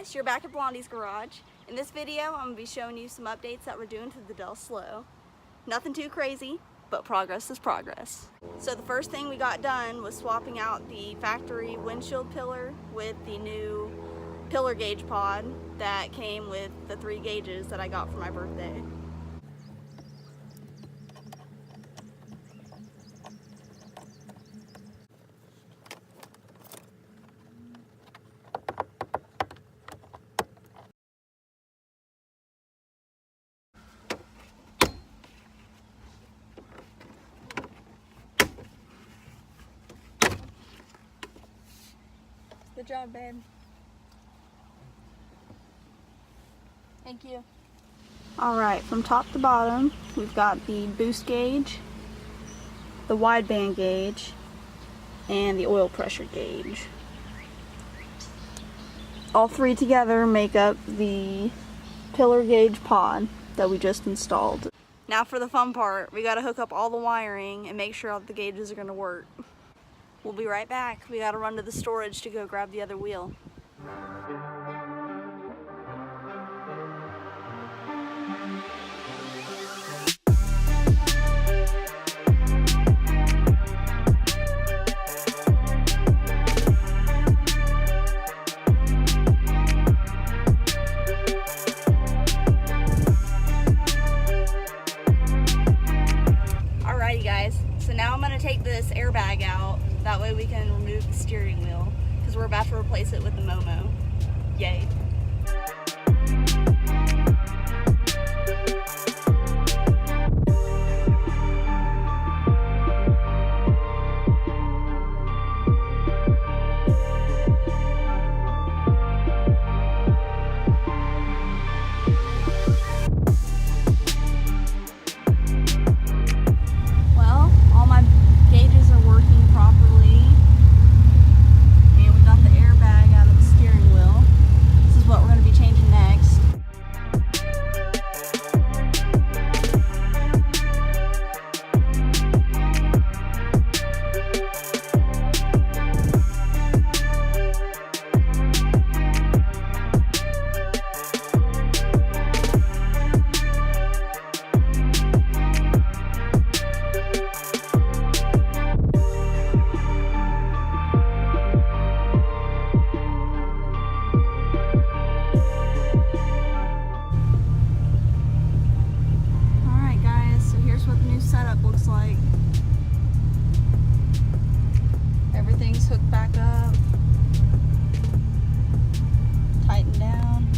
guys, you're back at Blondie's Garage. In this video, I'm going to be showing you some updates that we're doing to the Del Slow. Nothing too crazy, but progress is progress. So the first thing we got done was swapping out the factory windshield pillar with the new pillar gauge pod that came with the 3 gauges that I got for my birthday. Good job, babe. Thank you. Alright, from top to bottom, we've got the boost gauge, the wideband gauge, and the oil pressure gauge. All 3 together make up the pillar gauge pod that we just installed. Now for the fun part, we gotta hook up all the wiring and make sure all the gauges are gonna work. We'll be right back. We gotta run to the storage to go grab the other wheel. Alrighty guys, so now I'm gonna take this airbag out. That way we can remove the steering wheel, because we're about to replace it with the MOMO. Yay. Like everything's hooked back up, tightened down.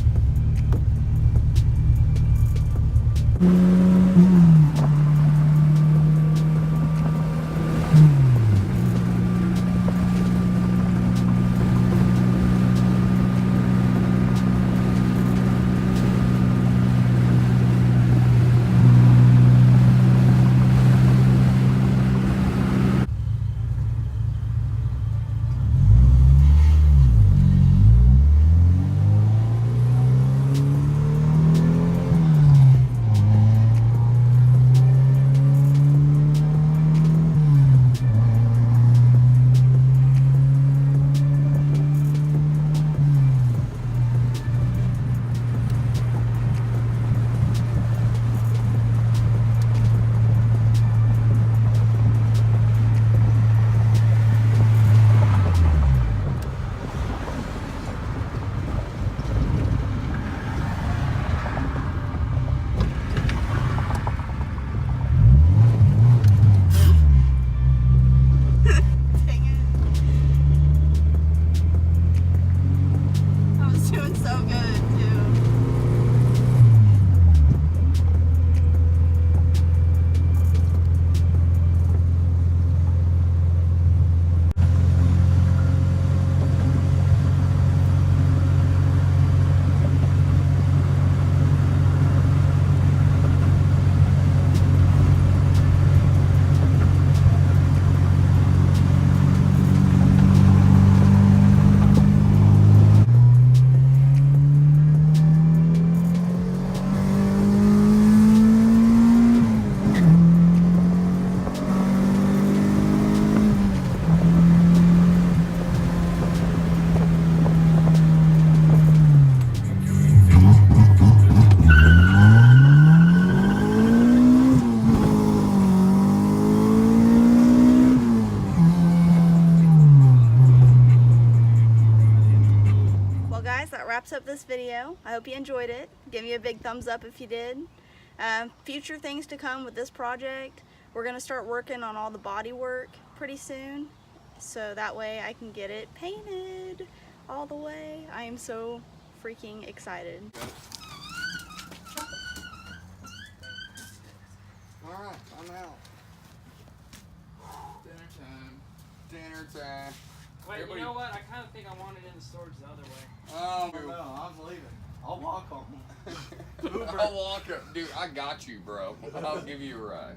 wraps up this video. I hope you enjoyed it. Give me a big thumbs up if you did. Future things to come with this project. We're going to start working on all the body work pretty soon, so that way I can get it painted all the way. I am so freaking excited. Alright, I'm out. Dinner time. Dinner time. Wait, you know what? I kind of think I want it in the storage the other way. Oh, No, I'm leaving. I'll walk home. I'll walk up. Dude, I got you, bro. I'll give you a ride.